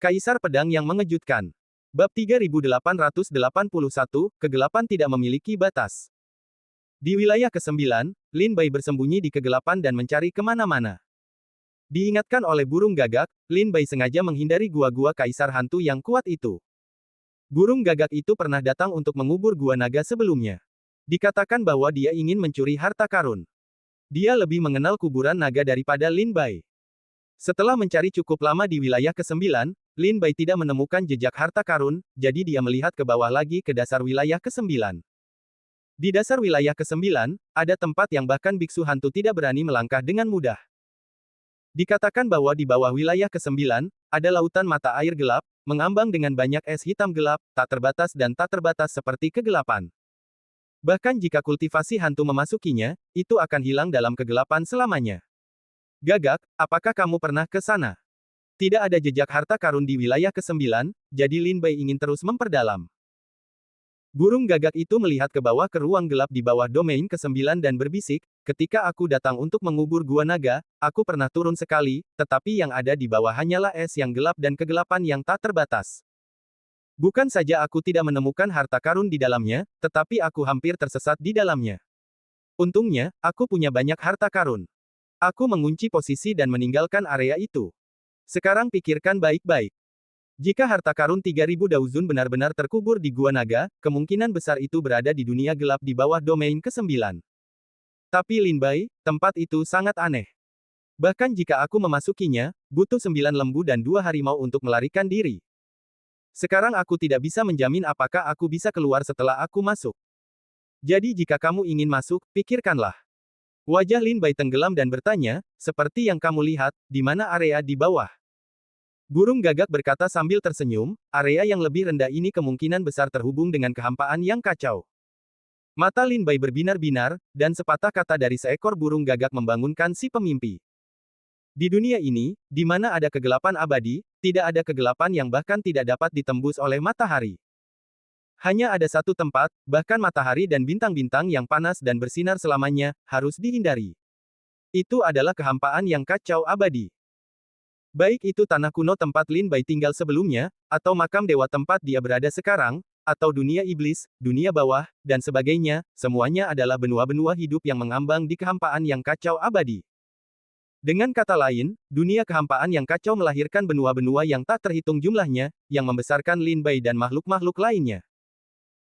Kaisar Pedang yang Mengejutkan. Bab 3881, Kegelapan Tidak Memiliki Batas. Di wilayah ke-9, Lin Bai bersembunyi di kegelapan dan mencari kemana-mana. Diingatkan oleh burung gagak, Lin Bai sengaja menghindari gua-gua kaisar hantu yang kuat itu. Burung gagak itu pernah datang untuk mengubur gua naga sebelumnya. Dikatakan bahwa dia ingin mencuri harta karun. Dia lebih mengenal kuburan naga daripada Lin Bai. Setelah mencari cukup lama di wilayah ke-9, Lin Bai tidak menemukan jejak harta karun, jadi dia melihat ke bawah lagi ke dasar wilayah ke-9. Di dasar wilayah ke-9, ada tempat yang bahkan biksu hantu tidak berani melangkah dengan mudah. Dikatakan bahwa di bawah wilayah ke-9, ada lautan mata air gelap, mengambang dengan banyak es hitam gelap, tak terbatas dan tak terbatas seperti kegelapan. Bahkan jika kultivasi hantu memasukinya, itu akan hilang dalam kegelapan selamanya. Gagak, apakah kamu pernah ke sana? Tidak ada jejak harta karun di wilayah ke-9, jadi Lin Bai ingin terus memperdalam. Burung gagak itu melihat ke bawah ke ruang gelap di bawah domain ke-9 dan berbisik, ketika aku datang untuk mengubur gua naga, aku pernah turun sekali, tetapi yang ada di bawah hanyalah es yang gelap dan kegelapan yang tak terbatas. Bukan saja aku tidak menemukan harta karun di dalamnya, tetapi aku hampir tersesat di dalamnya. Untungnya, aku punya banyak harta karun. Aku mengunci posisi dan meninggalkan area itu. Sekarang pikirkan baik-baik. Jika harta karun 3000 Dauzun benar-benar terkubur di Gua Naga, kemungkinan besar itu berada di dunia gelap di bawah domain ke-9. Tapi Lin Bai, tempat itu sangat aneh. Bahkan jika aku memasukinya, butuh 9 lembu dan 2 harimau untuk melarikan diri. Sekarang aku tidak bisa menjamin apakah aku bisa keluar setelah aku masuk. Jadi jika kamu ingin masuk, pikirkanlah. Wajah Lin Bai tenggelam dan bertanya, seperti yang kamu lihat, di mana area di bawah? Burung gagak berkata sambil tersenyum, area yang lebih rendah ini kemungkinan besar terhubung dengan kehampaan yang kacau. Mata Lin Bai berbinar-binar, dan sepatah kata dari seekor burung gagak membangunkan si pemimpi. Di dunia ini, di mana ada kegelapan abadi, tidak ada kegelapan yang bahkan tidak dapat ditembus oleh matahari. Hanya ada satu tempat, bahkan matahari dan bintang-bintang yang panas dan bersinar selamanya, harus dihindari. Itu adalah kehampaan yang kacau abadi. Baik itu tanah kuno tempat Lin Bai tinggal sebelumnya, atau makam dewa tempat dia berada sekarang, atau dunia iblis, dunia bawah, dan sebagainya, semuanya adalah benua-benua hidup yang mengambang di kehampaan yang kacau abadi. Dengan kata lain, dunia kehampaan yang kacau melahirkan benua-benua yang tak terhitung jumlahnya, yang membesarkan Lin Bai dan makhluk-makhluk lainnya.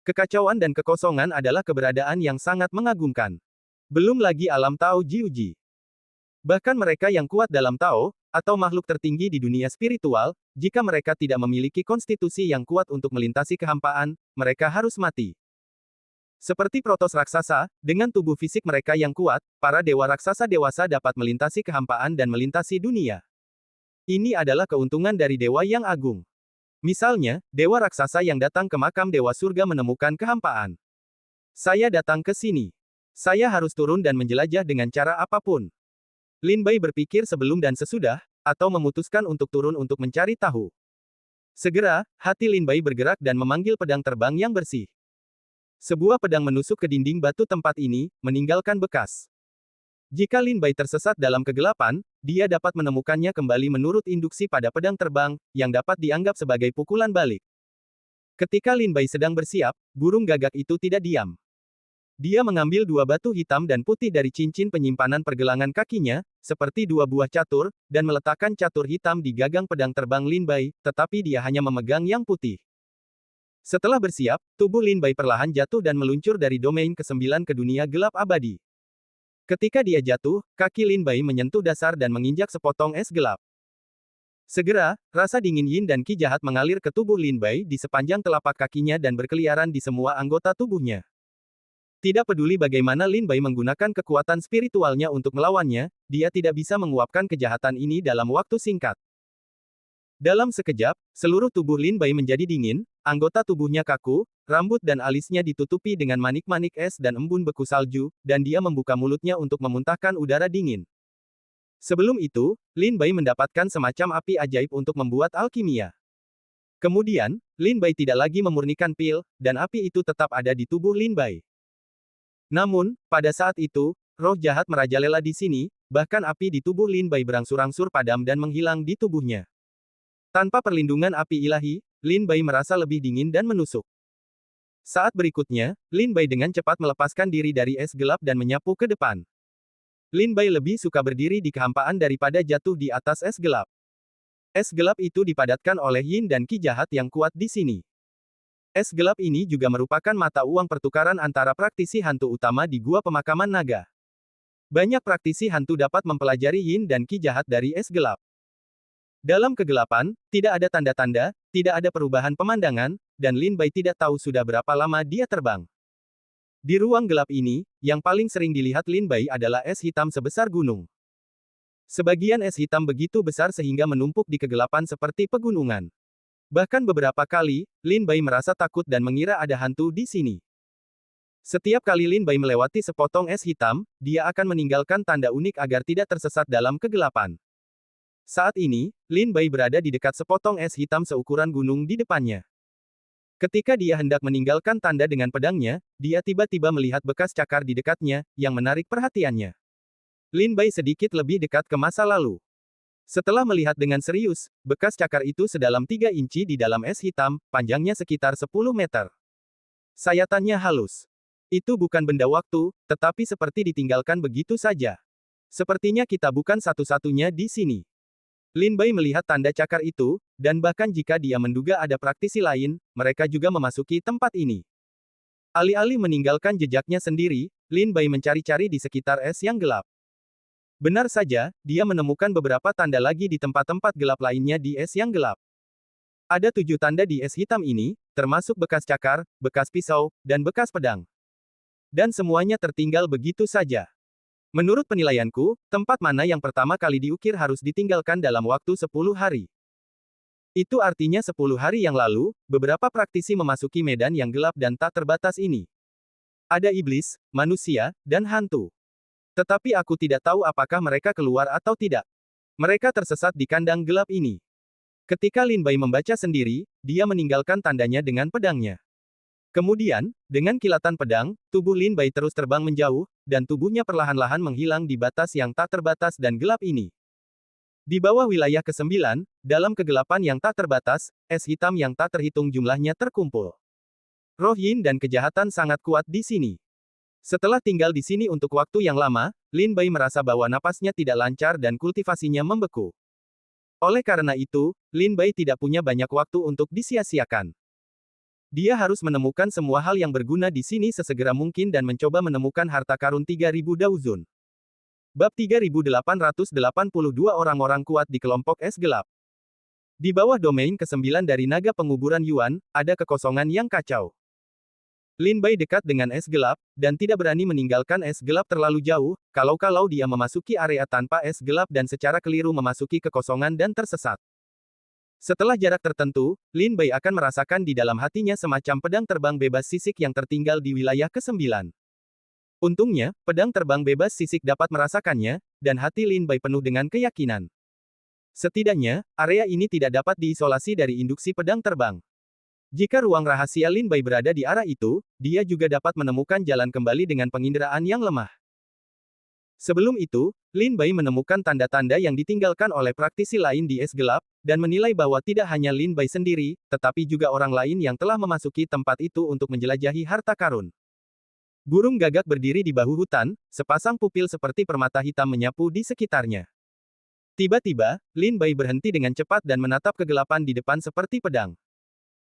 Kekacauan dan kekosongan adalah keberadaan yang sangat mengagumkan. Belum lagi alam Tao Jiuji. Bahkan mereka yang kuat dalam Tao, atau makhluk tertinggi di dunia spiritual, jika mereka tidak memiliki konstitusi yang kuat untuk melintasi kehampaan, mereka harus mati. Seperti Protos raksasa, dengan tubuh fisik mereka yang kuat, para dewa raksasa dewasa dapat melintasi kehampaan dan melintasi dunia. Ini adalah keuntungan dari dewa yang agung. Misalnya, dewa raksasa yang datang ke makam dewa surga menemukan kehampaan. Saya datang ke sini. Saya harus turun dan menjelajah dengan cara apapun. Lin Bai berpikir sebelum dan sesudah, atau memutuskan untuk turun untuk mencari tahu. Segera, hati Lin Bai bergerak dan memanggil pedang terbang yang bersih. Sebuah pedang menusuk ke dinding batu tempat ini, meninggalkan bekas. Jika Lin Bai tersesat dalam kegelapan, dia dapat menemukannya kembali menurut induksi pada pedang terbang, yang dapat dianggap sebagai pukulan balik. Ketika Lin Bai sedang bersiap, burung gagak itu tidak diam. Dia mengambil dua batu hitam dan putih dari cincin penyimpanan pergelangan kakinya, seperti dua buah catur, dan meletakkan catur hitam di gagang pedang terbang Lin Bai, tetapi dia hanya memegang yang putih. Setelah bersiap, tubuh Lin Bai perlahan jatuh dan meluncur dari domain ke-9 ke dunia gelap abadi. Ketika dia jatuh, kaki Lin Bai menyentuh dasar dan menginjak sepotong es gelap. Segera, rasa dingin yin dan ki jahat mengalir ke tubuh Lin Bai di sepanjang telapak kakinya dan berkeliaran di semua anggota tubuhnya. Tidak peduli bagaimana Lin Bai menggunakan kekuatan spiritualnya untuk melawannya, dia tidak bisa menguapkan kejahatan ini dalam waktu singkat. Dalam sekejap, seluruh tubuh Lin Bai menjadi dingin, anggota tubuhnya kaku, rambut dan alisnya ditutupi dengan manik-manik es dan embun beku salju, dan dia membuka mulutnya untuk memuntahkan udara dingin. Sebelum itu, Lin Bai mendapatkan semacam api ajaib untuk membuat alkimia. Kemudian, Lin Bai tidak lagi memurnikan pil, dan api itu tetap ada di tubuh Lin Bai. Namun, pada saat itu, roh jahat merajalela di sini, bahkan api di tubuh Lin Bai berangsur-angsur padam dan menghilang di tubuhnya. Tanpa perlindungan api ilahi, Lin Bai merasa lebih dingin dan menusuk. Saat berikutnya, Lin Bai dengan cepat melepaskan diri dari es gelap dan menyapu ke depan. Lin Bai lebih suka berdiri di kehampaan daripada jatuh di atas es gelap. Es gelap itu dipadatkan oleh yin dan qi jahat yang kuat di sini. Es gelap ini juga merupakan mata uang pertukaran antara praktisi hantu utama di gua pemakaman naga. Banyak praktisi hantu dapat mempelajari yin dan qi jahat dari es gelap. Dalam kegelapan, tidak ada tanda-tanda, tidak ada perubahan pemandangan, dan Lin Bai tidak tahu sudah berapa lama dia terbang. Di ruang gelap ini, yang paling sering dilihat Lin Bai adalah es hitam sebesar gunung. Sebagian es hitam begitu besar sehingga menumpuk di kegelapan seperti pegunungan. Bahkan beberapa kali, Lin Bai merasa takut dan mengira ada hantu di sini. Setiap kali Lin Bai melewati sepotong es hitam, dia akan meninggalkan tanda unik agar tidak tersesat dalam kegelapan. Saat ini, Lin Bai berada di dekat sepotong es hitam seukuran gunung di depannya. Ketika dia hendak meninggalkan tanda dengan pedangnya, dia tiba-tiba melihat bekas cakar di dekatnya, yang menarik perhatiannya. Lin Bai sedikit lebih dekat ke masa lalu. Setelah melihat dengan serius, bekas cakar itu sedalam 3 inci di dalam es hitam, panjangnya sekitar 10 meter. Sayatannya halus. Itu bukan benda waktu, tetapi seperti ditinggalkan begitu saja. Sepertinya kita bukan satu-satunya di sini. Lin Bai melihat tanda cakar itu, dan bahkan jika dia menduga ada praktisi lain, mereka juga memasuki tempat ini. Alih-alih meninggalkan jejaknya sendiri, Lin Bai mencari-cari di sekitar es yang gelap. Benar saja, dia menemukan beberapa tanda lagi di tempat-tempat gelap lainnya di es yang gelap. Ada 7 tanda di es hitam ini, termasuk bekas cakar, bekas pisau, dan bekas pedang. Dan semuanya tertinggal begitu saja. Menurut penilaianku, tempat mana yang pertama kali diukir harus ditinggalkan dalam waktu 10 hari. Itu artinya 10 hari yang lalu, beberapa praktisi memasuki medan yang gelap dan tak terbatas ini. Ada iblis, manusia, dan hantu. Tetapi aku tidak tahu apakah mereka keluar atau tidak. Mereka tersesat di kandang gelap ini. Ketika Lin Bai membaca sendiri, dia meninggalkan tandanya dengan pedangnya. Kemudian, dengan kilatan pedang, tubuh Lin Bai terus terbang menjauh, dan tubuhnya perlahan-lahan menghilang di batas yang tak terbatas dan gelap ini. Di bawah wilayah ke-9, dalam kegelapan yang tak terbatas, es hitam yang tak terhitung jumlahnya terkumpul. Roh yin dan kejahatan sangat kuat di sini. Setelah tinggal di sini untuk waktu yang lama, Lin Bai merasa bahwa napasnya tidak lancar dan kultivasinya membeku. Oleh karena itu, Lin Bai tidak punya banyak waktu untuk disia-siakan. Dia harus menemukan semua hal yang berguna di sini sesegera mungkin dan mencoba menemukan harta karun 3000 Daozun. Bab 3882 Orang-orang kuat di kelompok es gelap. Di bawah domain ke-9 dari naga penguburan Yuan, ada kekosongan yang kacau. Lin Bai dekat dengan es gelap, dan tidak berani meninggalkan es gelap terlalu jauh, kalau-kalau dia memasuki area tanpa es gelap dan secara keliru memasuki kekosongan dan tersesat. Setelah jarak tertentu, Lin Bai akan merasakan di dalam hatinya semacam pedang terbang bebas sisik yang tertinggal di wilayah ke-9. Untungnya, pedang terbang bebas sisik dapat merasakannya, dan hati Lin Bai penuh dengan keyakinan. Setidaknya, area ini tidak dapat diisolasi dari induksi pedang terbang. Jika ruang rahasia Lin Bai berada di arah itu, dia juga dapat menemukan jalan kembali dengan penginderaan yang lemah. Sebelum itu, Lin Bai menemukan tanda-tanda yang ditinggalkan oleh praktisi lain di es gelap, dan menilai bahwa tidak hanya Lin Bai sendiri, tetapi juga orang lain yang telah memasuki tempat itu untuk menjelajahi harta karun. Burung gagak berdiri di bahu hutan, sepasang pupil seperti permata hitam menyapu di sekitarnya. Tiba-tiba, Lin Bai berhenti dengan cepat dan menatap kegelapan di depan seperti pedang.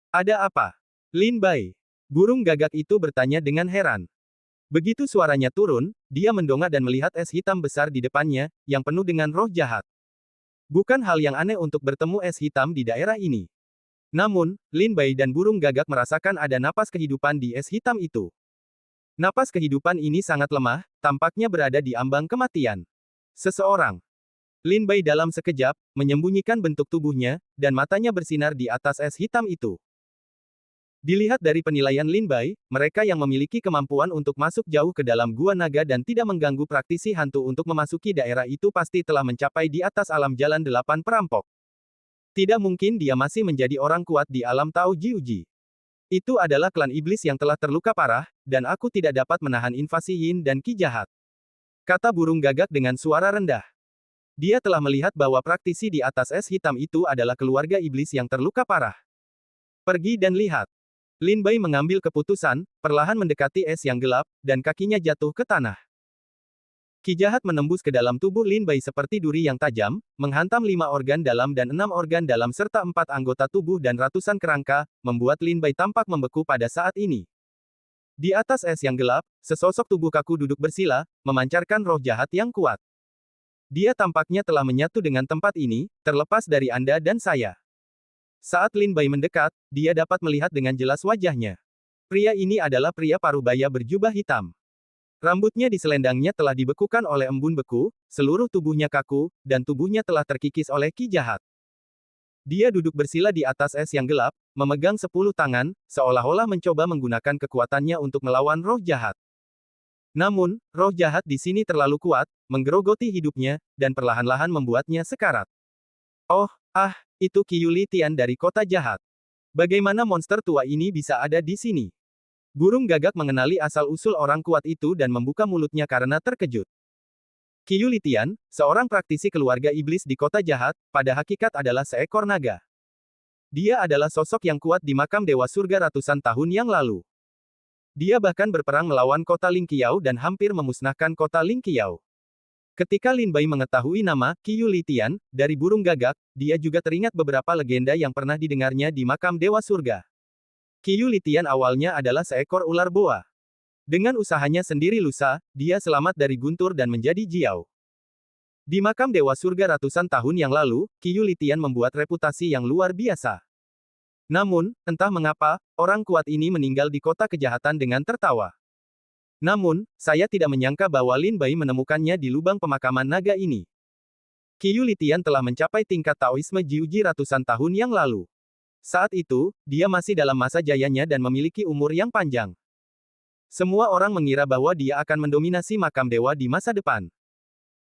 Ada apa? Lin Bai. Burung gagak itu bertanya dengan heran. Begitu suaranya turun, dia mendongak dan melihat es hitam besar di depannya, yang penuh dengan roh jahat. Bukan hal yang aneh untuk bertemu es hitam di daerah ini. Namun, Lin Bai dan burung gagak merasakan ada napas kehidupan di es hitam itu. Napas kehidupan ini sangat lemah, tampaknya berada di ambang kematian. Seseorang. Lin Bai dalam sekejap, menyembunyikan bentuk tubuhnya, dan matanya bersinar di atas es hitam itu. Dilihat dari penilaian Lin Bai, mereka yang memiliki kemampuan untuk masuk jauh ke dalam gua naga dan tidak mengganggu praktisi hantu untuk memasuki daerah itu pasti telah mencapai di atas alam jalan 8 perampok. Tidak mungkin dia masih menjadi orang kuat di alam Tao Jiuji. Itu adalah klan iblis yang telah terluka parah, dan aku tidak dapat menahan invasi yin dan qi jahat. Kata burung gagak dengan suara rendah. Dia telah melihat bahwa praktisi di atas es hitam itu adalah keluarga iblis yang terluka parah. Pergi dan lihat. Lin Bai mengambil keputusan, perlahan mendekati es yang gelap, dan kakinya jatuh ke tanah. Ki jahat menembus ke dalam tubuh Lin Bai seperti duri yang tajam, menghantam 5 organ dalam dan 6 organ dalam serta 4 anggota tubuh dan ratusan kerangka, membuat Lin Bai tampak membeku pada saat ini. Di atas es yang gelap, sesosok tubuh kaku duduk bersila, memancarkan roh jahat yang kuat. Dia tampaknya telah menyatu dengan tempat ini, terlepas dari Anda dan saya. Saat Lin Bai mendekat, dia dapat melihat dengan jelas wajahnya. Pria ini adalah pria parubaya berjubah hitam. Rambutnya di selendangnya telah dibekukan oleh embun beku, seluruh tubuhnya kaku, dan tubuhnya telah terkikis oleh ki jahat. Dia duduk bersila di atas es yang gelap, memegang 10 tangan, seolah-olah mencoba menggunakan kekuatannya untuk melawan roh jahat. Namun, roh jahat di sini terlalu kuat, menggerogoti hidupnya, dan perlahan-lahan membuatnya sekarat. Oh, itu Qi Tian dari kota jahat. Bagaimana monster tua ini bisa ada di sini? Burung gagak mengenali asal-usul orang kuat itu dan membuka mulutnya karena terkejut. Qi Tian, seorang praktisi keluarga iblis di kota jahat, pada hakikat adalah seekor naga. Dia adalah sosok yang kuat di makam Dewa Surga ratusan tahun yang lalu. Dia bahkan berperang melawan kota Lingqiao dan hampir memusnahkan kota Lingqiao. Ketika Lin Bai mengetahui nama Qi Tian dari burung gagak, dia juga teringat beberapa legenda yang pernah didengarnya di makam Dewa Surga. Qi Tian awalnya adalah seekor ular boa. Dengan usahanya sendiri lusa, dia selamat dari guntur dan menjadi jiao. Di makam Dewa Surga ratusan tahun yang lalu, Qi Tian membuat reputasi yang luar biasa. Namun, entah mengapa, orang kuat ini meninggal di kota kejahatan dengan tertawa. Namun, saya tidak menyangka bahwa Lin Bai menemukannya di lubang pemakaman naga ini. Qi Tian telah mencapai tingkat Taoisme Jiuji ratusan tahun yang lalu. Saat itu, dia masih dalam masa jayanya dan memiliki umur yang panjang. Semua orang mengira bahwa dia akan mendominasi makam dewa di masa depan.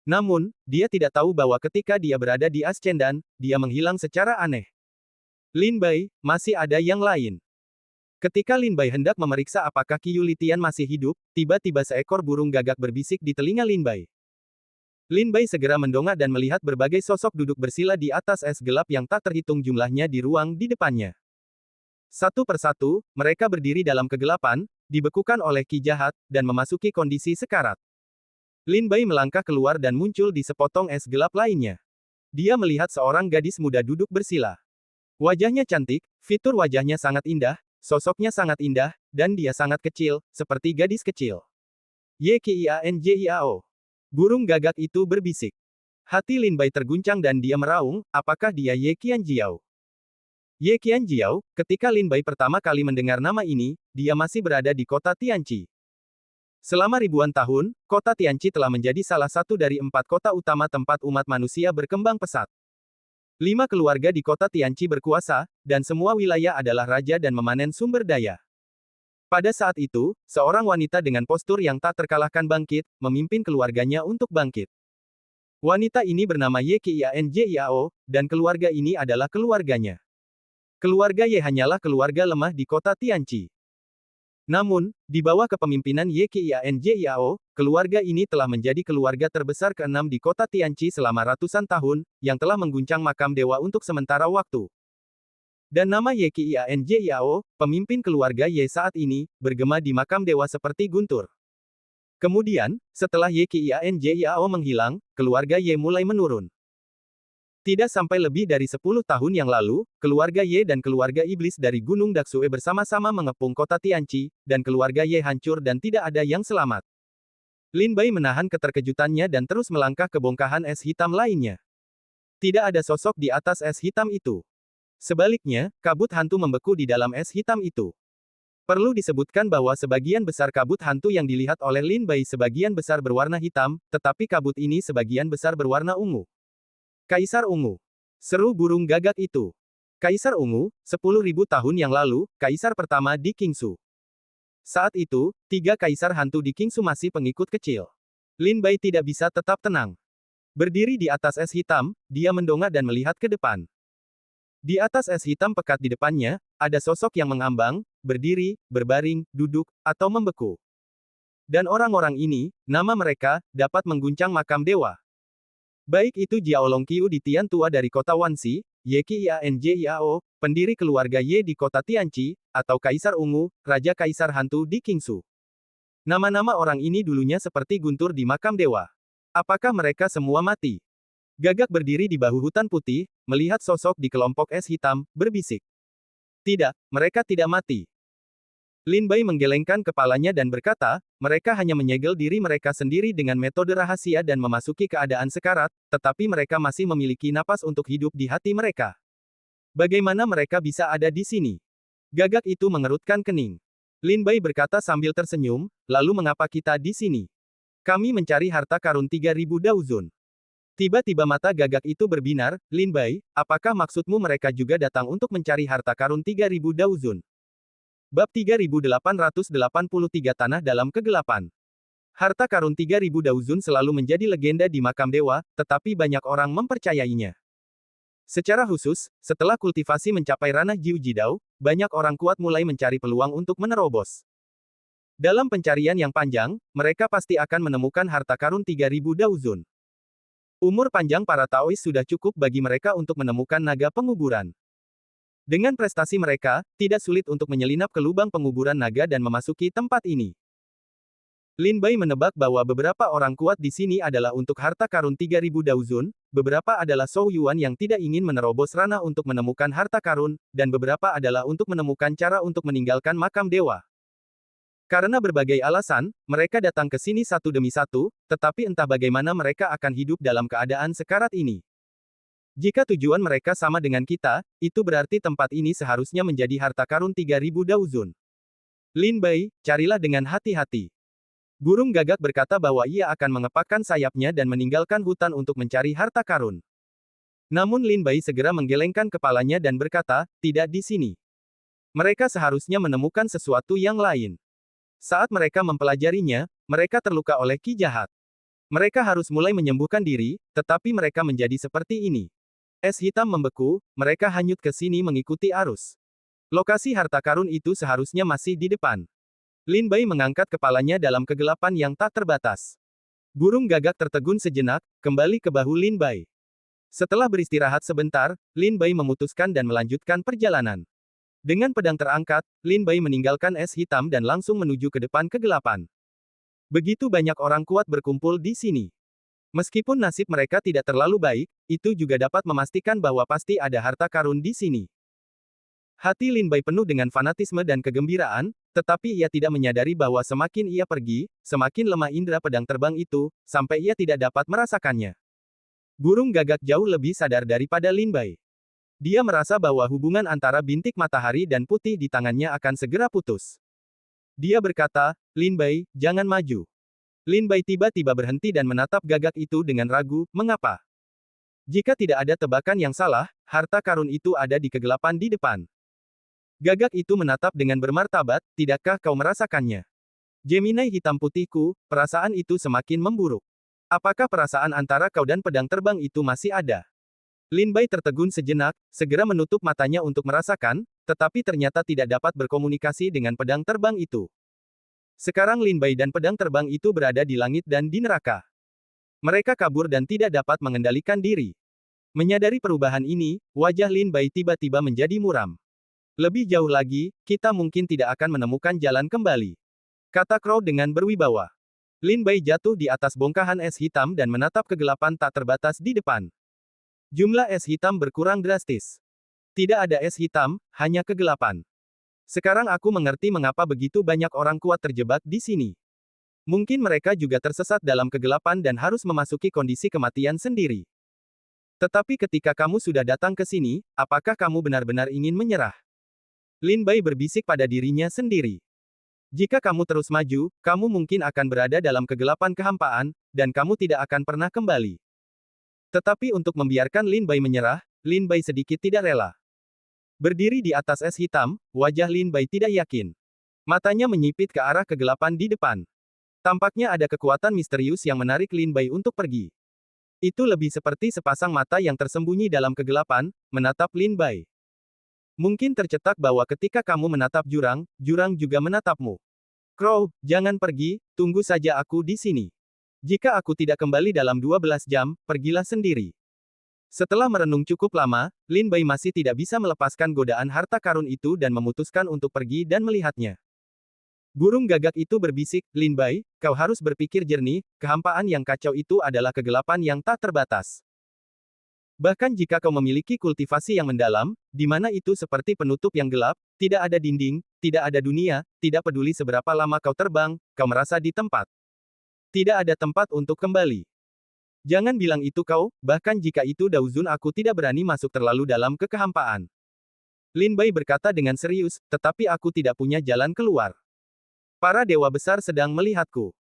Namun, dia tidak tahu bahwa ketika dia berada di Ascendan, dia menghilang secara aneh. Lin Bai, masih ada yang lain. Ketika Lin Bai hendak memeriksa apakah Qi Tian masih hidup, tiba-tiba seekor burung gagak berbisik di telinga Lin Bai. Lin Bai segera mendongak dan melihat berbagai sosok duduk bersila di atas es gelap yang tak terhitung jumlahnya di ruang di depannya. Satu persatu, mereka berdiri dalam kegelapan, dibekukan oleh ki jahat, dan memasuki kondisi sekarat. Lin Bai melangkah keluar dan muncul di sepotong es gelap lainnya. Dia melihat seorang gadis muda duduk bersila. Wajahnya cantik, fitur wajahnya sangat indah, sosoknya sangat indah, dan dia sangat kecil, seperti gadis kecil. Ye Qianjiao. Burung gagak itu berbisik. Hati Lin Bai terguncang dan dia meraung, apakah dia Ye Qianjiao? Ye Qianjiao, ketika Lin Bai pertama kali mendengar nama ini, dia masih berada di kota Tianqi. Selama ribuan tahun, kota Tianqi telah menjadi salah satu dari 4 kota utama tempat umat manusia berkembang pesat. 5 keluarga di kota Tianqi berkuasa, dan semua wilayah adalah raja dan memanen sumber daya. Pada saat itu, seorang wanita dengan postur yang tak terkalahkan bangkit, memimpin keluarganya untuk bangkit. Wanita ini bernama Ye Qianjiao, dan keluarga ini adalah keluarganya. Keluarga Ye hanyalah keluarga lemah di kota Tianqi. Namun, di bawah kepemimpinan Ye Qianjiao, keluarga ini telah menjadi keluarga terbesar ke-6 di kota Tianqi selama ratusan tahun, yang telah mengguncang makam dewa untuk sementara waktu. Dan nama Ye Qianjiao, pemimpin keluarga Ye saat ini, bergema di makam dewa seperti guntur. Kemudian, setelah Ye Qianjiao menghilang, keluarga Ye mulai menurun. Tidak sampai lebih dari 10 tahun yang lalu, keluarga Ye dan keluarga iblis dari Gunung Daksue bersama-sama mengepung kota Tianqi, dan keluarga Ye hancur dan tidak ada yang selamat. Lin Bai menahan keterkejutannya dan terus melangkah ke bongkahan es hitam lainnya. Tidak ada sosok di atas es hitam itu. Sebaliknya, kabut hantu membeku di dalam es hitam itu. Perlu disebutkan bahwa sebagian besar kabut hantu yang dilihat oleh Lin Bai sebagian besar berwarna hitam, tetapi kabut ini sebagian besar berwarna ungu. Kaisar Ungu. Seru burung gagak itu. Kaisar Ungu, 10.000 tahun yang lalu, kaisar pertama di Qingsu. Saat itu, 3 kaisar hantu di Qingsu masih pengikut kecil. Lin Bai tidak bisa tetap tenang. Berdiri di atas es hitam, dia mendongak dan melihat ke depan. Di atas es hitam pekat di depannya, ada sosok yang mengambang, berdiri, berbaring, duduk, atau membeku. Dan orang-orang ini, nama mereka, dapat mengguncang makam dewa. Baik itu Jiaolong Qiu di Tian Tua dari kota Wanxi, Ye Qianjiao, pendiri keluarga Ye di kota Tianqi, atau Kaisar Ungu, Raja Kaisar Hantu di Qingsu. Nama-nama orang ini dulunya seperti guntur di makam dewa. Apakah mereka semua mati? Gagak berdiri di bahu hutan putih, melihat sosok di kelompok es hitam, berbisik. Tidak, mereka tidak mati. Lin Bai menggelengkan kepalanya dan berkata, mereka hanya menyegel diri mereka sendiri dengan metode rahasia dan memasuki keadaan sekarat, tetapi mereka masih memiliki napas untuk hidup di hati mereka. Bagaimana mereka bisa ada di sini? Gagak itu mengerutkan kening. Lin Bai berkata sambil tersenyum, lalu mengapa kita di sini? Kami mencari harta karun 3000 dauzun. Tiba-tiba mata gagak itu berbinar, Lin Bai, apakah maksudmu mereka juga datang untuk mencari harta karun 3000 dauzun? Bab 3883 Tanah dalam Kegelapan. Harta karun 3000 dauzun selalu menjadi legenda di makam dewa, tetapi banyak orang mempercayainya. Secara khusus, setelah kultivasi mencapai ranah Jiu Jidao, banyak orang kuat mulai mencari peluang untuk menerobos. Dalam pencarian yang panjang, mereka pasti akan menemukan harta karun 3000 dauzun. Umur panjang para Taois sudah cukup bagi mereka untuk menemukan naga penguburan. Dengan prestasi mereka, tidak sulit untuk menyelinap ke lubang penguburan naga dan memasuki tempat ini. Lin Bai menebak bahwa beberapa orang kuat di sini adalah untuk harta karun 3000 dauzun, beberapa adalah Zhou Yuan yang tidak ingin menerobos ranah untuk menemukan harta karun, dan beberapa adalah untuk menemukan cara untuk meninggalkan makam dewa. Karena berbagai alasan, mereka datang ke sini satu demi satu, tetapi entah bagaimana mereka akan hidup dalam keadaan sekarat ini. Jika tujuan mereka sama dengan kita, itu berarti tempat ini seharusnya menjadi harta karun 3000 dauzun. Lin Bai, carilah dengan hati-hati. Burung gagak berkata bahwa ia akan mengepakkan sayapnya dan meninggalkan hutan untuk mencari harta karun. Namun Lin Bai segera menggelengkan kepalanya dan berkata, tidak di sini. Mereka seharusnya menemukan sesuatu yang lain. Saat mereka mempelajarinya, mereka terluka oleh ki jahat. Mereka harus mulai menyembuhkan diri, tetapi mereka menjadi seperti ini. Es hitam membeku, mereka hanyut ke sini mengikuti arus. Lokasi harta karun itu seharusnya masih di depan. Lin Bai mengangkat kepalanya dalam kegelapan yang tak terbatas. Burung gagak tertegun sejenak, kembali ke bahu Lin Bai. Setelah beristirahat sebentar, Lin Bai memutuskan dan melanjutkan perjalanan. Dengan pedang terangkat, Lin Bai meninggalkan es hitam dan langsung menuju ke depan kegelapan. Begitu banyak orang kuat berkumpul di sini. Meskipun nasib mereka tidak terlalu baik, itu juga dapat memastikan bahwa pasti ada harta karun di sini. Hati Lin Bai penuh dengan fanatisme dan kegembiraan, tetapi ia tidak menyadari bahwa semakin ia pergi, semakin lemah indera pedang terbang itu, sampai ia tidak dapat merasakannya. Burung gagak jauh lebih sadar daripada Lin Bai. Dia merasa bahwa hubungan antara bintik matahari dan putih di tangannya akan segera putus. Dia berkata, Lin Bai, jangan maju. Lin Bai tiba-tiba berhenti dan menatap gagak itu dengan ragu, mengapa? Jika tidak ada tebakan yang salah, harta karun itu ada di kegelapan di depan. Gagak itu menatap dengan bermartabat, tidakkah kau merasakannya? Gemini hitam putihku, perasaan itu semakin memburuk. Apakah perasaan antara kau dan pedang terbang itu masih ada? Lin Bai tertegun sejenak, segera menutup matanya untuk merasakan, tetapi ternyata tidak dapat berkomunikasi dengan pedang terbang itu. Sekarang Lin Bai dan pedang terbang itu berada di langit dan di neraka. Mereka kabur dan tidak dapat mengendalikan diri. Menyadari perubahan ini, wajah Lin Bai tiba-tiba menjadi muram. Lebih jauh lagi, kita mungkin tidak akan menemukan jalan kembali. Kata Crow dengan berwibawa. Lin Bai jatuh di atas bongkahan es hitam dan menatap kegelapan tak terbatas di depan. Jumlah es hitam berkurang drastis. Tidak ada es hitam, hanya kegelapan. Sekarang aku mengerti mengapa begitu banyak orang kuat terjebak di sini. Mungkin mereka juga tersesat dalam kegelapan dan harus memasuki kondisi kematian sendiri. Tetapi ketika kamu sudah datang ke sini, apakah kamu benar-benar ingin menyerah? Lin Bai berbisik pada dirinya sendiri. Jika kamu terus maju, kamu mungkin akan berada dalam kegelapan kehampaan, dan kamu tidak akan pernah kembali. Tetapi untuk membiarkan Lin Bai menyerah, Lin Bai sedikit tidak rela. Berdiri di atas es hitam, wajah Lin Bai tidak yakin. Matanya menyipit ke arah kegelapan di depan. Tampaknya ada kekuatan misterius yang menarik Lin Bai untuk pergi. Itu lebih seperti sepasang mata yang tersembunyi dalam kegelapan, menatap Lin Bai. Mungkin tercetak bahwa ketika kamu menatap jurang, jurang juga menatapmu. Crow, jangan pergi, tunggu saja aku di sini. Jika aku tidak kembali dalam 12 jam, pergilah sendiri. Setelah merenung cukup lama, Lin Bai masih tidak bisa melepaskan godaan harta karun itu dan memutuskan untuk pergi dan melihatnya. Burung gagak itu berbisik, Lin Bai, kau harus berpikir jernih, kehampaan yang kacau itu adalah kegelapan yang tak terbatas. Bahkan jika kau memiliki kultivasi yang mendalam, di mana itu seperti penutup yang gelap, tidak ada dinding, tidak ada dunia, tidak peduli seberapa lama kau terbang, kau merasa di tempat. Tidak ada tempat untuk kembali. Jangan bilang itu kau, bahkan jika itu Daozun aku tidak berani masuk terlalu dalam ke kehampaan. Lin Bai berkata dengan serius, tetapi aku tidak punya jalan keluar. Para dewa besar sedang melihatku.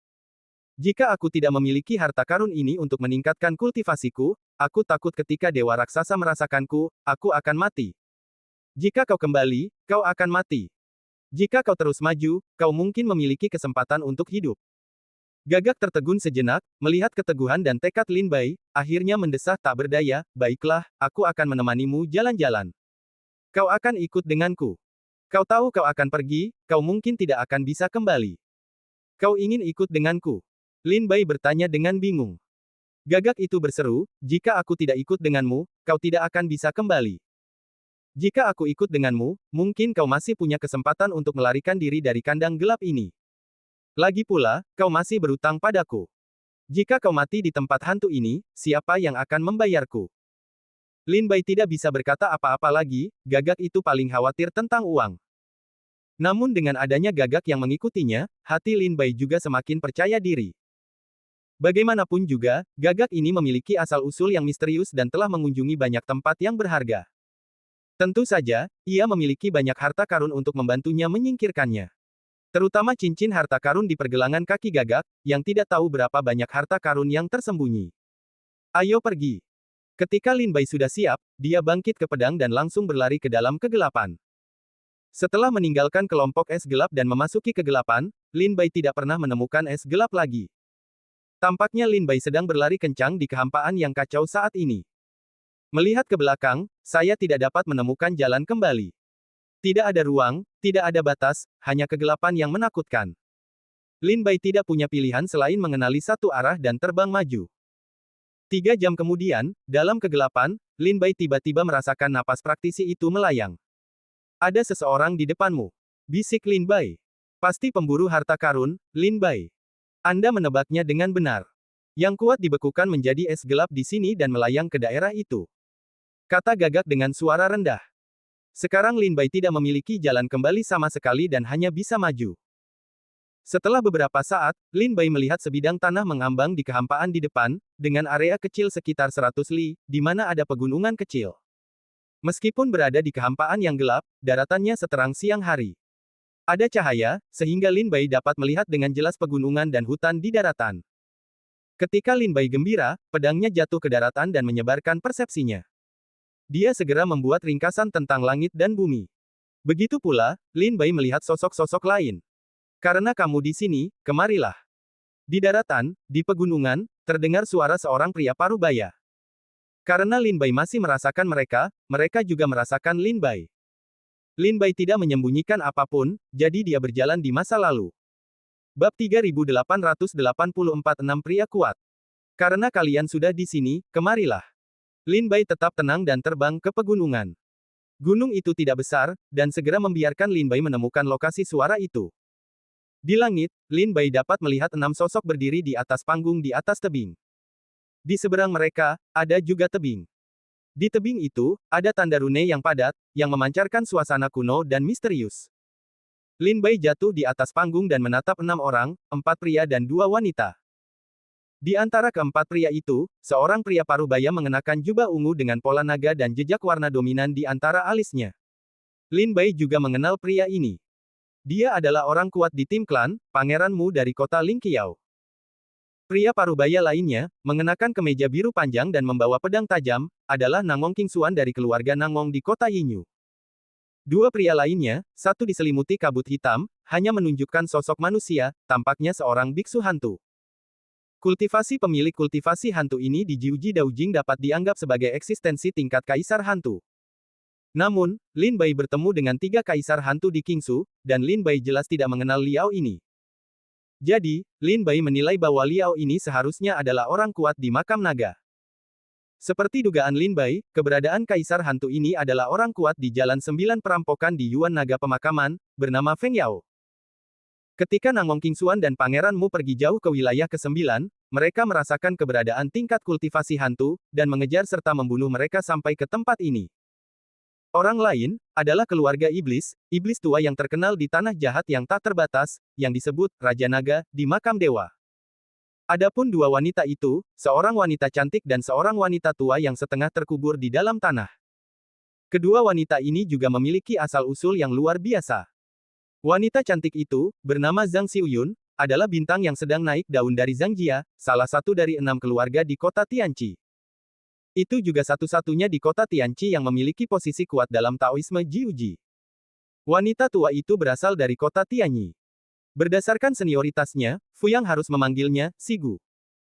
Jika aku tidak memiliki harta karun ini untuk meningkatkan kultivasiku, aku takut ketika dewa raksasa merasakanku, aku akan mati. Jika kau kembali, kau akan mati. Jika kau terus maju, kau mungkin memiliki kesempatan untuk hidup. Gagak tertegun sejenak, melihat keteguhan dan tekad Lin Bai, akhirnya mendesah tak berdaya, baiklah, aku akan menemanimu jalan-jalan. Kau akan ikut denganku. Kau tahu kau akan pergi, kau mungkin tidak akan bisa kembali. Kau ingin ikut denganku? Lin Bai bertanya dengan bingung. Gagak itu berseru, jika aku tidak ikut denganmu, kau tidak akan bisa kembali. Jika aku ikut denganmu, mungkin kau masih punya kesempatan untuk melarikan diri dari kandang gelap ini. Lagi pula, kau masih berutang padaku. Jika kau mati di tempat hantu ini, siapa yang akan membayarku? Lin Bai tidak bisa berkata apa-apa lagi, gagak itu paling khawatir tentang uang. Namun dengan adanya gagak yang mengikutinya, hati Lin Bai juga semakin percaya diri. Bagaimanapun juga, gagak ini memiliki asal-usul yang misterius dan telah mengunjungi banyak tempat yang berharga. Tentu saja, ia memiliki banyak harta karun untuk membantunya menyingkirkannya. Terutama cincin harta karun di pergelangan kaki gagak, yang tidak tahu berapa banyak harta karun yang tersembunyi. Ayo pergi. Ketika Lin Bai sudah siap, dia bangkit ke pedang dan langsung berlari ke dalam kegelapan. Setelah meninggalkan kelompok es gelap dan memasuki kegelapan, Lin Bai tidak pernah menemukan es gelap lagi. Tampaknya Lin Bai sedang berlari kencang di kehampaan yang kacau saat ini. Melihat ke belakang, saya tidak dapat menemukan jalan kembali. Tidak ada ruang, tidak ada batas, hanya kegelapan yang menakutkan. Lin Bai tidak punya pilihan selain mengenali satu arah dan terbang maju. 3 jam kemudian, dalam kegelapan, Lin Bai tiba-tiba merasakan napas praktisi itu melayang. Ada seseorang di depanmu. Bisik Lin Bai. Pasti pemburu harta karun, Lin Bai. Anda menebaknya dengan benar. Yang kuat dibekukan menjadi es gelap di sini dan melayang ke daerah itu. Kata gagak dengan suara rendah. Sekarang Lin Bai tidak memiliki jalan kembali sama sekali dan hanya bisa maju. Setelah beberapa saat, Lin Bai melihat sebidang tanah mengambang di kehampaan di depan, dengan area kecil sekitar 100 li, di mana ada pegunungan kecil. Meskipun berada di kehampaan yang gelap, daratannya seterang siang hari. Ada cahaya, sehingga Lin Bai dapat melihat dengan jelas pegunungan dan hutan di daratan. Ketika Lin Bai gembira, pedangnya jatuh ke daratan dan menyebarkan persepsinya. Dia segera membuat ringkasan tentang langit dan bumi. Begitu pula, Lin Bai melihat sosok-sosok lain. Karena kamu di sini, kemarilah. Di daratan, di pegunungan, terdengar suara seorang pria parubaya. Karena Lin Bai masih merasakan mereka, mereka juga merasakan Lin Bai. Lin Bai tidak menyembunyikan apapun, jadi dia berjalan di masa lalu. Bab 3884 6 Pria Kuat. Karena kalian sudah di sini, kemarilah. Lin Bai tetap tenang dan terbang ke pegunungan. Gunung itu tidak besar, dan segera membiarkan Lin Bai menemukan lokasi suara itu. Di langit, Lin Bai dapat melihat 6 sosok berdiri di atas panggung di atas tebing. Di seberang mereka, ada juga tebing. Di tebing itu, ada tanda rune yang padat, yang memancarkan suasana kuno dan misterius. Lin Bai jatuh di atas panggung dan menatap 6 orang, 4 pria dan 2 wanita. Di antara keempat pria itu, seorang pria parubaya mengenakan jubah ungu dengan pola naga dan jejak warna dominan di antara alisnya. Lin Bai juga mengenal pria ini. Dia adalah orang kuat di tim klan, Pangeran Mu dari kota Lingqiao. Pria parubaya lainnya, mengenakan kemeja biru panjang dan membawa pedang tajam, adalah Nangong Qingxuan dari keluarga Nangong di kota Yinyu. 2 pria lainnya, satu diselimuti kabut hitam, hanya menunjukkan sosok manusia, tampaknya seorang biksu hantu. Kultivasi pemilik kultivasi hantu ini di Jiuji Daojing dapat dianggap sebagai eksistensi tingkat kaisar hantu. Namun, Lin Bai bertemu dengan 3 kaisar hantu di Qingsu, dan Lin Bai jelas tidak mengenal Liao ini. Jadi, Lin Bai menilai bahwa Liao ini seharusnya adalah orang kuat di makam naga. Seperti dugaan Lin Bai, keberadaan kaisar hantu ini adalah orang kuat di Jalan 9 Perampokan di Yuan Naga Pemakaman, bernama Feng Yao. Ketika Nangong Qingxuan dan Pangeran Mu pergi jauh ke wilayah ke-9, mereka merasakan keberadaan tingkat kultivasi hantu, dan mengejar serta membunuh mereka sampai ke tempat ini. Orang lain, adalah keluarga iblis, iblis tua yang terkenal di tanah jahat yang tak terbatas, yang disebut Raja Naga, di makam dewa. Adapun dua wanita itu, seorang wanita cantik dan seorang wanita tua yang setengah terkubur di dalam tanah. Kedua wanita ini juga memiliki asal-usul yang luar biasa. Wanita cantik itu, bernama Zhang Xiuyun, adalah bintang yang sedang naik daun dari Zhang Jia, salah satu dari 6 keluarga di kota Tianqi. Itu juga satu-satunya di kota Tianqi yang memiliki posisi kuat dalam Taoisme Jiuji. Wanita tua itu berasal dari kota Tianyi. Berdasarkan senioritasnya, Fuyang harus memanggilnya Sigu.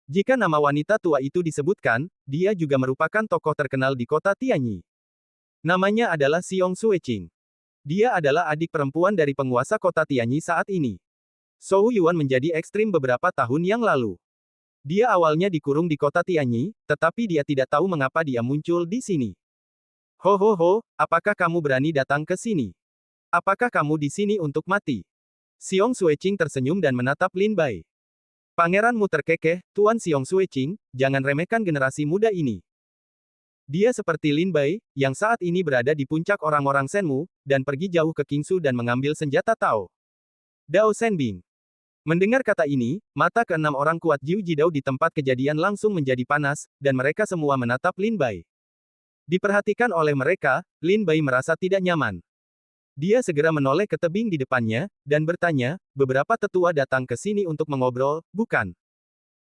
Jika nama wanita tua itu disebutkan, dia juga merupakan tokoh terkenal di kota Tianyi. Namanya adalah Xiong Sueqing. Dia adalah adik perempuan dari penguasa kota Tianyi saat ini. Zhou Yuan menjadi ekstrim beberapa tahun yang lalu. Dia awalnya dikurung di kota Tianyi, tetapi dia tidak tahu mengapa dia muncul di sini. Ho ho ho, apakah kamu berani datang ke sini? Apakah kamu di sini untuk mati? Xiong Sueqing tersenyum dan menatap Lin Bai. Pangeranmu terkekeh, Tuan Xiong Sueqing, jangan remehkan generasi muda ini. Dia seperti Lin Bai, yang saat ini berada di puncak orang-orang Shenmu, dan pergi jauh ke Qingsu dan mengambil senjata Tao Dao Shenbing. Mendengar kata ini, mata keenam orang kuat Jiu Jidao di tempat kejadian langsung menjadi panas, dan mereka semua menatap Lin Bai. Diperhatikan oleh mereka, Lin Bai merasa tidak nyaman. Dia segera menoleh ke tebing di depannya, dan bertanya, beberapa tetua datang ke sini untuk mengobrol, bukan?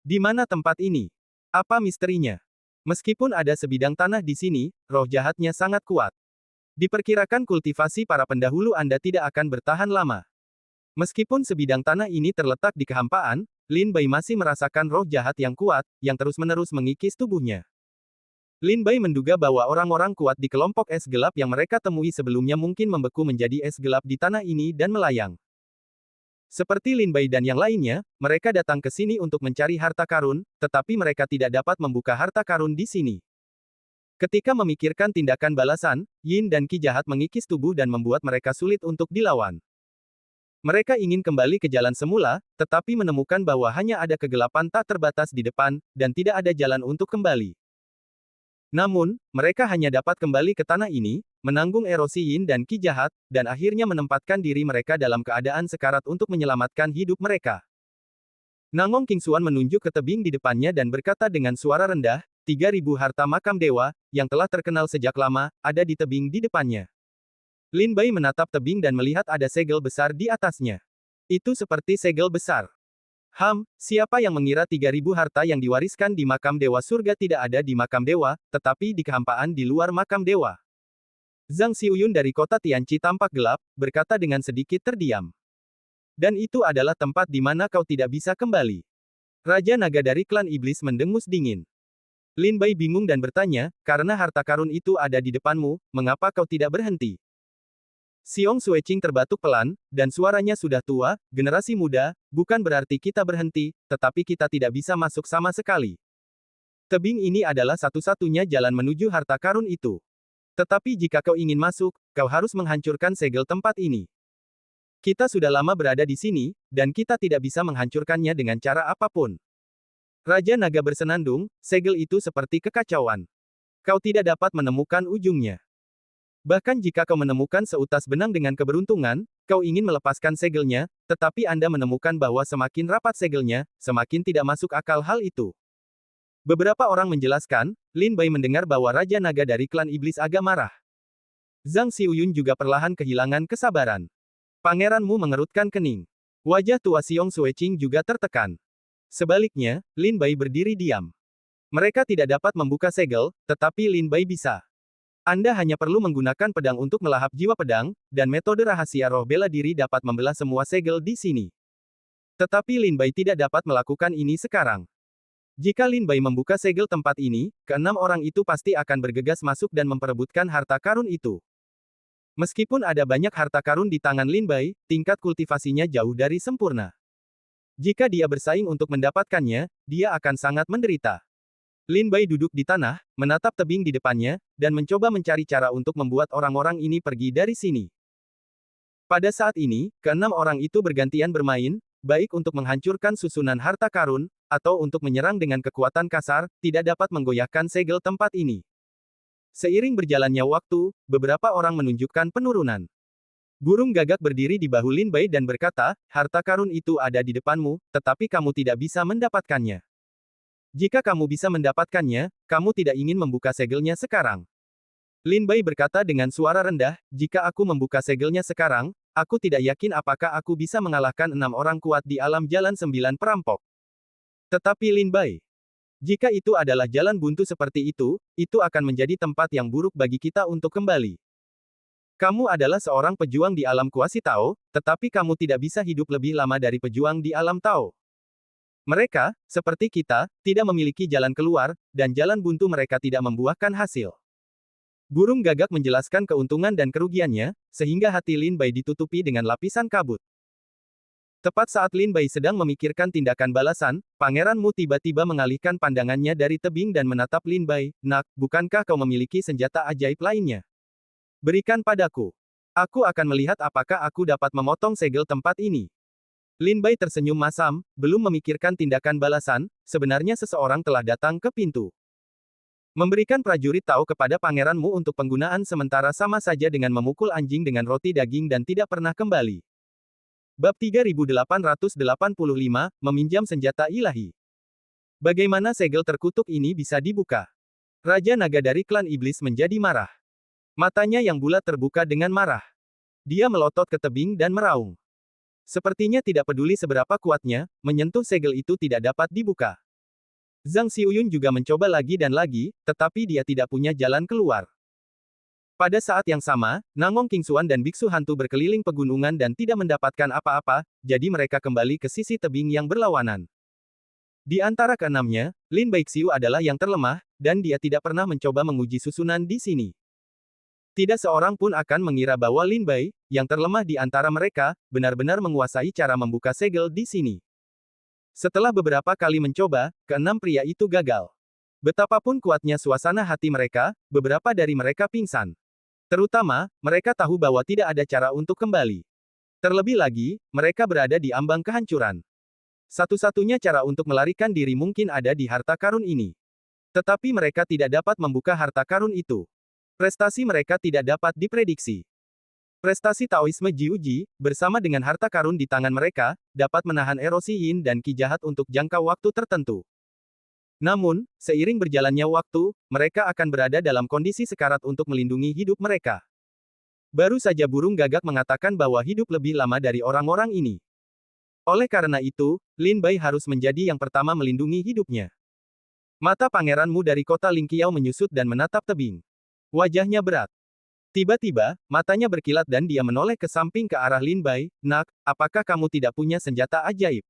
Di mana tempat ini? Apa misterinya? Meskipun ada sebidang tanah di sini, roh jahatnya sangat kuat. Diperkirakan kultivasi para pendahulu Anda tidak akan bertahan lama. Meskipun sebidang tanah ini terletak di kehampaan, Lin Bai masih merasakan roh jahat yang kuat, yang terus-menerus mengikis tubuhnya. Lin Bai menduga bahwa orang-orang kuat di kelompok es gelap yang mereka temui sebelumnya mungkin membeku menjadi es gelap di tanah ini dan melayang. Seperti Lin Bai dan yang lainnya, mereka datang ke sini untuk mencari harta karun, tetapi mereka tidak dapat membuka harta karun di sini. Ketika memikirkan tindakan balasan, Yin dan Qi jahat mengikis tubuh dan membuat mereka sulit untuk dilawan. Mereka ingin kembali ke jalan semula, tetapi menemukan bahwa hanya ada kegelapan tak terbatas di depan, dan tidak ada jalan untuk kembali. Namun, mereka hanya dapat kembali ke tanah ini, menanggung erosi Yin dan Qi jahat, dan akhirnya menempatkan diri mereka dalam keadaan sekarat untuk menyelamatkan hidup mereka. Nangong Qingxuan menunjuk ke tebing di depannya dan berkata dengan suara rendah, 3.000 harta makam dewa, yang telah terkenal sejak lama, ada di tebing di depannya. Lin Bai menatap tebing dan melihat ada segel besar di atasnya. Itu seperti segel besar. Siapa yang mengira 3.000 harta yang diwariskan di makam dewa surga tidak ada di makam dewa, tetapi di kehampaan di luar makam dewa? Zhang Xiuyun dari kota Tianqi tampak gelap, berkata dengan sedikit terdiam. Dan itu adalah tempat di mana kau tidak bisa kembali. Raja Naga dari klan iblis mendengus dingin. Lin Bai bingung dan bertanya, karena harta karun itu ada di depanmu, mengapa kau tidak berhenti? Xiong Sueqing terbatuk pelan, dan suaranya sudah tua, generasi muda, bukan berarti kita berhenti, tetapi kita tidak bisa masuk sama sekali. Tebing ini adalah satu-satunya jalan menuju harta karun itu. Tetapi jika kau ingin masuk, kau harus menghancurkan segel tempat ini. Kita sudah lama berada di sini, dan kita tidak bisa menghancurkannya dengan cara apapun. Raja Naga bersenandung, segel itu seperti kekacauan. Kau tidak dapat menemukan ujungnya. Bahkan jika kau menemukan seutas benang dengan keberuntungan, kau ingin melepaskan segelnya, tetapi Anda menemukan bahwa semakin rapat segelnya, semakin tidak masuk akal hal itu. Beberapa orang menjelaskan, Lin Bai mendengar bahwa Raja Naga dari klan iblis agak marah. Zhang Xiuyun juga perlahan kehilangan kesabaran. Pangeran Mu mengerutkan kening. Wajah tua Xiong Sueqing juga tertekan. Sebaliknya, Lin Bai berdiri diam. Mereka tidak dapat membuka segel, tetapi Lin Bai bisa. Anda hanya perlu menggunakan pedang untuk melahap jiwa pedang, dan metode rahasia roh bela diri dapat membelah semua segel di sini. Tetapi Lin Bai tidak dapat melakukan ini sekarang. Jika Lin Bai membuka segel tempat ini, keenam orang itu pasti akan bergegas masuk dan memperebutkan harta karun itu. Meskipun ada banyak harta karun di tangan Lin Bai, tingkat kultivasinya jauh dari sempurna. Jika dia bersaing untuk mendapatkannya, dia akan sangat menderita. Lin Bai duduk di tanah, menatap tebing di depannya, dan mencoba mencari cara untuk membuat orang-orang ini pergi dari sini. Pada saat ini, keenam orang itu bergantian bermain, baik untuk menghancurkan susunan harta karun, atau untuk menyerang dengan kekuatan kasar, tidak dapat menggoyahkan segel tempat ini. Seiring berjalannya waktu, beberapa orang menunjukkan penurunan. Burung gagak berdiri di bahu Lin Bai dan berkata, harta karun itu ada di depanmu, tetapi kamu tidak bisa mendapatkannya. Jika kamu bisa mendapatkannya, kamu tidak ingin membuka segelnya sekarang. Lin Bai berkata dengan suara rendah, jika aku membuka segelnya sekarang, aku tidak yakin apakah aku bisa mengalahkan 6 orang kuat di alam jalan 9 perampok. Tetapi Lin Bai, jika itu adalah jalan buntu seperti itu akan menjadi tempat yang buruk bagi kita untuk kembali. Kamu adalah seorang pejuang di alam kuasi Tao, tetapi kamu tidak bisa hidup lebih lama dari pejuang di alam Tao. Mereka, seperti kita, tidak memiliki jalan keluar, dan jalan buntu mereka tidak membuahkan hasil. Burung gagak menjelaskan keuntungan dan kerugiannya, sehingga hati Lin Bai ditutupi dengan lapisan kabut. Tepat saat Lin Bai sedang memikirkan tindakan balasan, Pangeran Mu tiba-tiba mengalihkan pandangannya dari tebing dan menatap Lin Bai. Nak, bukankah kau memiliki senjata ajaib lainnya? Berikan padaku. Aku akan melihat apakah aku dapat memotong segel tempat ini. Lin Bai tersenyum masam, belum memikirkan tindakan balasan, sebenarnya seseorang telah datang ke pintu. Memberikan prajurit tahu kepada pangeranmu untuk penggunaan sementara sama saja dengan memukul anjing dengan roti daging dan tidak pernah kembali. Bab 3885, Meminjam Senjata Ilahi. Bagaimana segel terkutuk ini bisa dibuka? Raja Naga dari klan iblis menjadi marah. Matanya yang bulat terbuka dengan marah. Dia melotot ke tebing dan meraung. Sepertinya tidak peduli seberapa kuatnya, menyentuh segel itu tidak dapat dibuka. Zhang Xiuyun juga mencoba lagi dan lagi, tetapi dia tidak punya jalan keluar. Pada saat yang sama, Nangong Kingsuan dan biksu hantu berkeliling pegunungan dan tidak mendapatkan apa-apa, jadi mereka kembali ke sisi tebing yang berlawanan. Di antara keenamnya, Lin Baixiu adalah yang terlemah, dan dia tidak pernah mencoba menguji susunan di sini. Tidak seorang pun akan mengira bahwa Lin Bai, yang terlemah di antara mereka, benar-benar menguasai cara membuka segel di sini. Setelah beberapa kali mencoba, keenam pria itu gagal. Betapapun kuatnya suasana hati mereka, beberapa dari mereka pingsan. Terutama, mereka tahu bahwa tidak ada cara untuk kembali. Terlebih lagi, mereka berada di ambang kehancuran. Satu-satunya cara untuk melarikan diri mungkin ada di harta karun ini. Tetapi mereka tidak dapat membuka harta karun itu. Prestasi mereka tidak dapat diprediksi. Prestasi Taoisme Jiuji, bersama dengan harta karun di tangan mereka, dapat menahan erosi yin dan ki jahat untuk jangka waktu tertentu. Namun, seiring berjalannya waktu, mereka akan berada dalam kondisi sekarat untuk melindungi hidup mereka. Baru saja burung gagak mengatakan bahwa hidup lebih lama dari orang-orang ini. Oleh karena itu, Lin Bai harus menjadi yang pertama melindungi hidupnya. Mata pangeranmu dari kota Lingqiao menyusut dan menatap tebing. Wajahnya berat. Tiba-tiba, matanya berkilat dan dia menoleh ke samping ke arah Lin Bai. Nak, apakah kamu tidak punya senjata ajaib?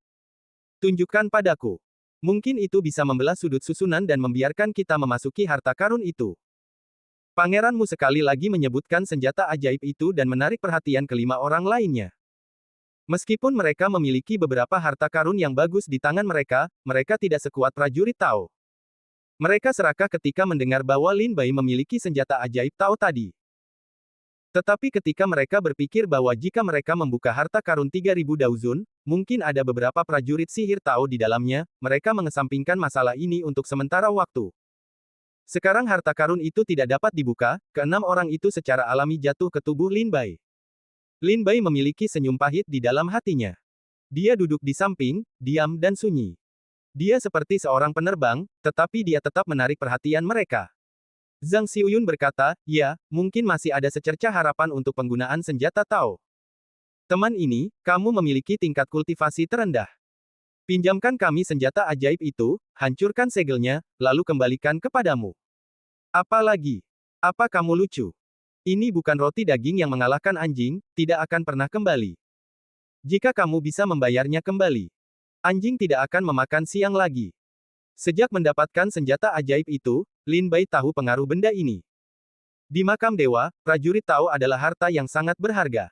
Tunjukkan padaku. Mungkin itu bisa membelah sudut susunan dan membiarkan kita memasuki harta karun itu. Pangeranmu sekali lagi menyebutkan senjata ajaib itu dan menarik perhatian kelima orang lainnya. Meskipun mereka memiliki beberapa harta karun yang bagus di tangan mereka, mereka tidak sekuat prajurit Tao. Mereka serakah ketika mendengar bahwa Lin Bai memiliki senjata ajaib Tao tadi. Tetapi ketika mereka berpikir bahwa jika mereka membuka harta karun 3000 dauzun, mungkin ada beberapa prajurit sihir Tao di dalamnya, mereka mengesampingkan masalah ini untuk sementara waktu. Sekarang harta karun itu tidak dapat dibuka, keenam orang itu secara alami jatuh ke tubuh Lin Bai. Lin Bai memiliki senyum pahit di dalam hatinya. Dia duduk di samping, diam dan sunyi. Dia seperti seorang penerbang, tetapi dia tetap menarik perhatian mereka. Zhang Xiuyun berkata, ya, mungkin masih ada secercah harapan untuk penggunaan senjata Tao. Teman ini, kamu memiliki tingkat kultivasi terendah. Pinjamkan kami senjata ajaib itu, hancurkan segelnya, lalu kembalikan kepadamu. Apa lagi? Apa kamu lucu? Ini bukan roti daging yang mengalahkan anjing, tidak akan pernah kembali. Jika kamu bisa membayarnya kembali, anjing tidak akan memakan siang lagi. Sejak mendapatkan senjata ajaib itu, Lin Bai tahu pengaruh benda ini. Di makam dewa, prajurit Tao adalah harta yang sangat berharga.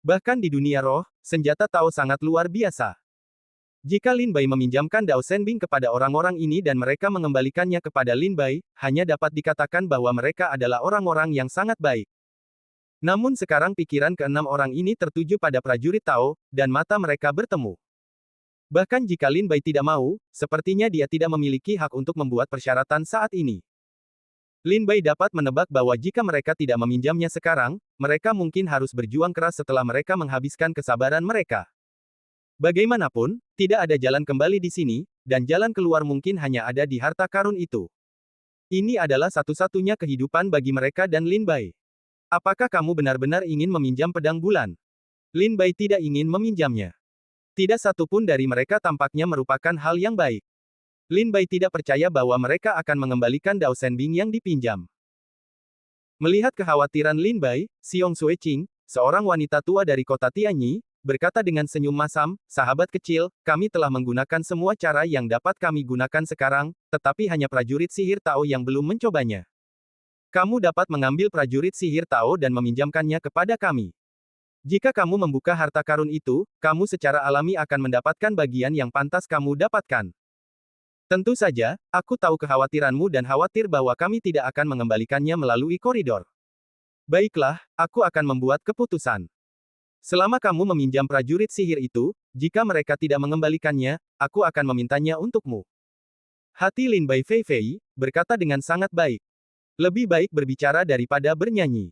Bahkan di dunia roh, senjata Tao sangat luar biasa. Jika Lin Bai meminjamkan Dao Shenbing kepada orang-orang ini dan mereka mengembalikannya kepada Lin Bai, hanya dapat dikatakan bahwa mereka adalah orang-orang yang sangat baik. Namun sekarang pikiran keenam orang ini tertuju pada prajurit Tao, dan mata mereka bertemu. Bahkan jika Lin Bai tidak mau, sepertinya dia tidak memiliki hak untuk membuat persyaratan saat ini. Lin Bai dapat menebak bahwa jika mereka tidak meminjamnya sekarang, mereka mungkin harus berjuang keras setelah mereka menghabiskan kesabaran mereka. Bagaimanapun, tidak ada jalan kembali di sini, dan jalan keluar mungkin hanya ada di harta karun itu. Ini adalah satu-satunya kehidupan bagi mereka dan Lin Bai. Apakah kamu benar-benar ingin meminjam pedang bulan? Lin Bai tidak ingin meminjamnya. Tidak satu pun dari mereka tampaknya merupakan hal yang baik. Lin Bai tidak percaya bahwa mereka akan mengembalikan Dao Shenbing yang dipinjam. Melihat kekhawatiran Lin Bai, Xiong Sueqing, seorang wanita tua dari kota Tianyi, berkata dengan senyum masam, "Sahabat kecil, kami telah menggunakan semua cara yang dapat kami gunakan sekarang, tetapi hanya prajurit sihir Tao yang belum mencobanya. Kamu dapat mengambil prajurit sihir Tao dan meminjamkannya kepada kami. Jika kamu membuka harta karun itu, kamu secara alami akan mendapatkan bagian yang pantas kamu dapatkan. Tentu saja, aku tahu kekhawatiranmu dan khawatir bahwa kami tidak akan mengembalikannya melalui koridor. Baiklah, aku akan membuat keputusan. Selama kamu meminjam prajurit sihir itu, jika mereka tidak mengembalikannya, aku akan memintanya untukmu." Hati Lin Bai Fei berkata dengan sangat baik. Lebih baik berbicara daripada bernyanyi.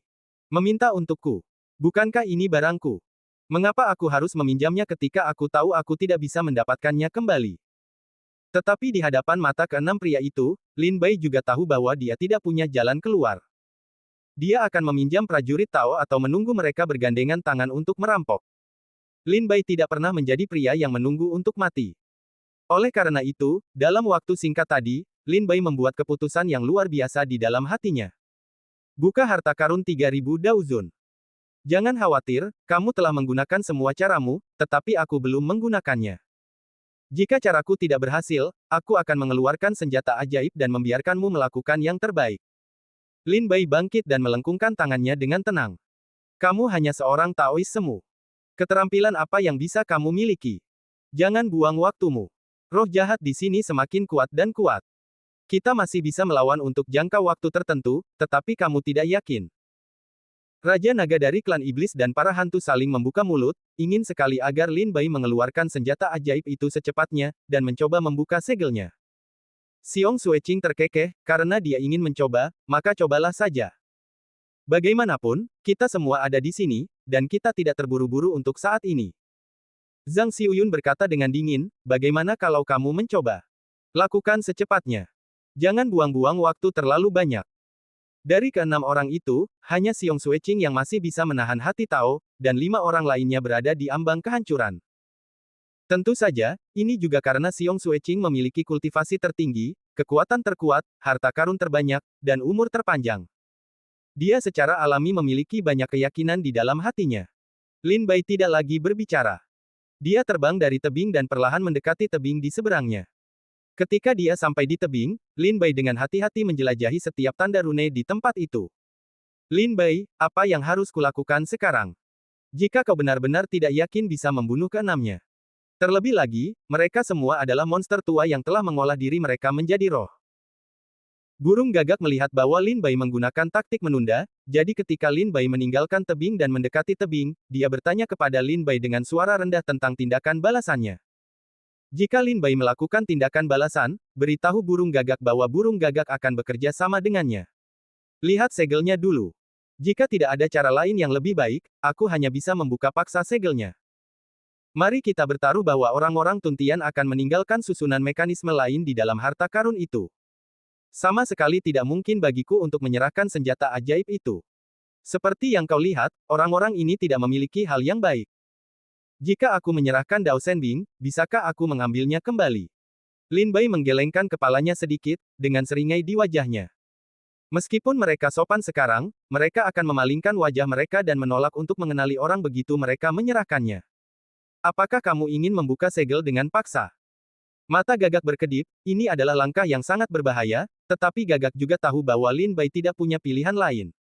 Meminta untukku. Bukankah ini barangku? Mengapa aku harus meminjamnya ketika aku tahu aku tidak bisa mendapatkannya kembali? Tetapi di hadapan mata keenam pria itu, Lin Bai juga tahu bahwa dia tidak punya jalan keluar. Dia akan meminjam prajurit Tao atau menunggu mereka bergandengan tangan untuk merampok. Lin Bai tidak pernah menjadi pria yang menunggu untuk mati. Oleh karena itu, dalam waktu singkat tadi, Lin Bai membuat keputusan yang luar biasa di dalam hatinya. Buka harta karun 3000 Daozun. Jangan khawatir, kamu telah menggunakan semua caramu, tetapi aku belum menggunakannya. Jika caraku tidak berhasil, aku akan mengeluarkan senjata ajaib dan membiarkanmu melakukan yang terbaik. Lin Bai bangkit dan melengkungkan tangannya dengan tenang. Kamu hanya seorang Taois semu. Keterampilan apa yang bisa kamu miliki? Jangan buang waktumu. Roh jahat di sini semakin kuat dan kuat. Kita masih bisa melawan untuk jangka waktu tertentu, tetapi kamu tidak yakin. Raja Naga dari klan iblis dan para hantu saling membuka mulut, ingin sekali agar Lin Bai mengeluarkan senjata ajaib itu secepatnya, dan mencoba membuka segelnya. Xiong Sueqing terkekeh, karena dia ingin mencoba, maka cobalah saja. Bagaimanapun, kita semua ada di sini, dan kita tidak terburu-buru untuk saat ini. Zhang Xiuyun berkata dengan dingin, bagaimana kalau kamu mencoba? Lakukan secepatnya. Jangan buang-buang waktu terlalu banyak. Dari keenam orang itu, hanya Xiong Sueqing yang masih bisa menahan hati Tao, dan 5 orang lainnya berada di ambang kehancuran. Tentu saja, ini juga karena Xiong Sueqing memiliki kultivasi tertinggi, kekuatan terkuat, harta karun terbanyak, dan umur terpanjang. Dia secara alami memiliki banyak keyakinan di dalam hatinya. Lin Bai tidak lagi berbicara. Dia terbang dari tebing dan perlahan mendekati tebing di seberangnya. Ketika dia sampai di tebing, Lin Bai dengan hati-hati menjelajahi setiap tanda rune di tempat itu. Lin Bai, apa yang harus kulakukan sekarang? Jika kau benar-benar tidak yakin bisa membunuh keenamnya. Terlebih lagi, mereka semua adalah monster tua yang telah mengolah diri mereka menjadi roh. Burung gagak melihat bahwa Lin Bai menggunakan taktik menunda, jadi ketika Lin Bai meninggalkan tebing dan mendekati tebing, dia bertanya kepada Lin Bai dengan suara rendah tentang tindakan balasannya. Jika Lin Bai melakukan tindakan balasan, beritahu burung gagak bahwa burung gagak akan bekerja sama dengannya. Lihat segelnya dulu. Jika tidak ada cara lain yang lebih baik, aku hanya bisa membuka paksa segelnya. Mari kita bertaruh bahwa orang-orang Tuntian akan meninggalkan susunan mekanisme lain di dalam harta karun itu. Sama sekali tidak mungkin bagiku untuk menyerahkan senjata ajaib itu. Seperti yang kau lihat, orang-orang ini tidak memiliki hal yang baik. Jika aku menyerahkan Dao Shenbing, bisakah aku mengambilnya kembali? Lin Bai menggelengkan kepalanya sedikit, dengan seringai di wajahnya. Meskipun mereka sopan sekarang, mereka akan memalingkan wajah mereka dan menolak untuk mengenali orang begitu mereka menyerahkannya. Apakah kamu ingin membuka segel dengan paksa? Mata Gagak berkedip, ini adalah langkah yang sangat berbahaya, tetapi Gagak juga tahu bahwa Lin Bai tidak punya pilihan lain.